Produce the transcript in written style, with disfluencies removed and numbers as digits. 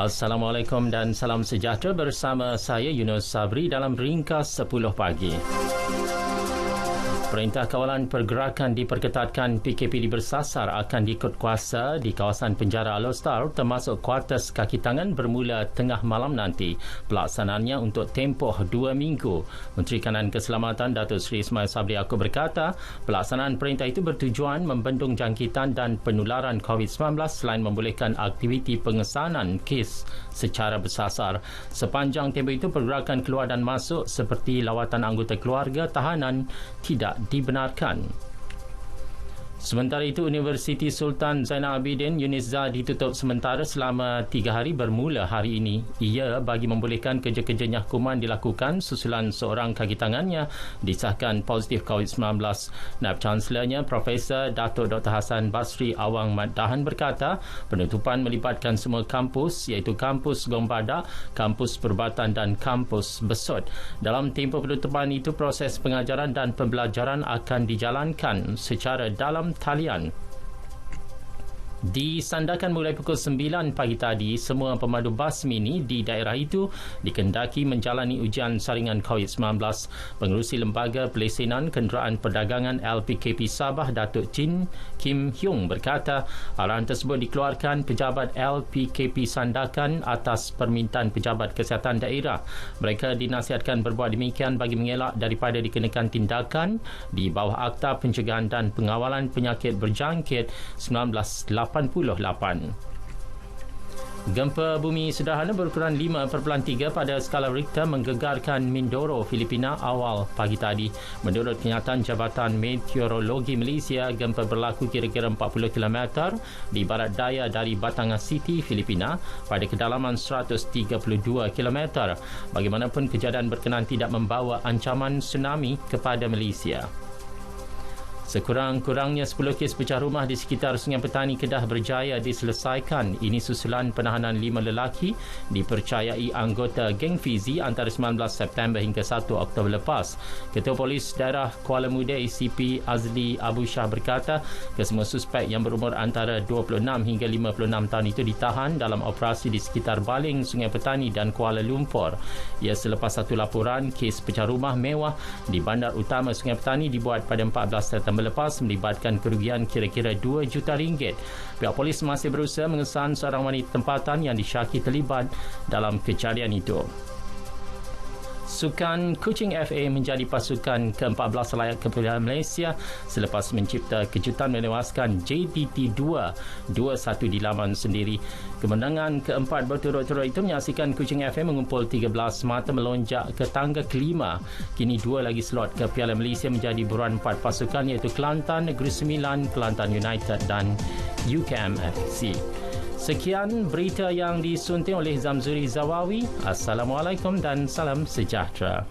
Assalamualaikum dan salam sejahtera bersama saya Yunus Sabri dalam Ringkas 10 Pagi. Perintah Kawalan Pergerakan diperketatkan PKP bersasar akan diikut kuasa di kawasan penjara Alostar termasuk kuartus kaki tangan bermula tengah malam nanti. Pelaksanaannya untuk tempoh 2 minggu. Menteri Kanan Keselamatan Datuk Seri Ismail Sabri Yaakob berkata, pelaksanaan perintah itu bertujuan membendung jangkitan dan penularan COVID-19 selain membolehkan aktiviti pengesanan kes secara bersasar. Sepanjang tempoh itu, pergerakan keluar dan masuk seperti lawatan anggota keluarga tahanan tidak dibenarkan. Sementara itu, Universiti Sultan Zainal Abidin UNIZA ditutup sementara selama 3 hari bermula hari ini. Ia bagi membolehkan kerja-kerjanya hukuman dilakukan susulan seorang kaki tangannya disahkan positif COVID-19. Naib Chancelornya Profesor Datuk Dr. Hassan Basri Awang Maddahan berkata, penutupan melibatkan semua kampus iaitu kampus Gombadak, kampus Perubatan dan kampus Besut. Dalam tempoh penutupan itu, proses pengajaran dan pembelajaran akan dijalankan secara dalam talian. Disandarkan mulai pukul 9 pagi tadi, semua pemandu bas mini di daerah itu dikendaki menjalani ujian saringan COVID-19. Pengerusi Lembaga Pelesenan Kenderaan Perdagangan LPKP Sabah, Datuk Kim Hyung berkata, arahan tersebut dikeluarkan pejabat LPKP Sandakan atas permintaan pejabat kesihatan daerah. Mereka dinasihatkan berbuat demikian bagi mengelak daripada dikenakan tindakan di bawah Akta Pencegahan dan Pengawalan Penyakit Berjangkit 1988. Gempa bumi sederhana berukuran 5.3 pada skala Richter menggegarkan Mindoro, Filipina awal pagi tadi. Menurut kenyataan Jabatan Meteorologi Malaysia, gempa berlaku kira-kira 40 km di barat daya dari Batangas City, Filipina pada kedalaman 132 km. Bagaimanapun, kejadian berkenaan tidak membawa ancaman tsunami kepada Malaysia. Sekurang-kurangnya 10 kes pecah rumah di sekitar Sungai Petani, Kedah berjaya diselesaikan. Ini susulan penahanan 5 lelaki dipercayai anggota geng Fizi antara 19 September hingga 1 Oktober lepas. Ketua Polis Daerah Kuala Muda ACP Azli Abu Shah berkata, kesemua suspek yang berumur antara 26 hingga 56 tahun itu ditahan dalam operasi di sekitar Baling, Sungai Petani dan Kuala Lumpur. Ia selepas satu laporan kes pecah rumah mewah di Bandar Utama Sungai Petani dibuat pada 14 September lepas melibatkan kerugian kira-kira 2 juta ringgit. Pihak polis masih berusaha mengesan seorang wanita tempatan yang disyaki terlibat dalam kejadian itu. Sukan Kuching FA menjadi pasukan ke-14 layak kepilihan Malaysia selepas mencipta kejutan menewaskan JDT 2 2-1 di laman sendiri. Kemenangan keempat berturut-turut itu menyaksikan Kuching FA mengumpul 13 mata melonjak ke tangga kelima. Kini 2 lagi slot ke Piala Malaysia menjadi buruan 4 pasukan iaitu Kelantan, Negeri Sembilan, Kelantan United dan UKM FC. Sekian berita yang disunting oleh Zamzuri Zawawi. Assalamualaikum dan salam sejahtera.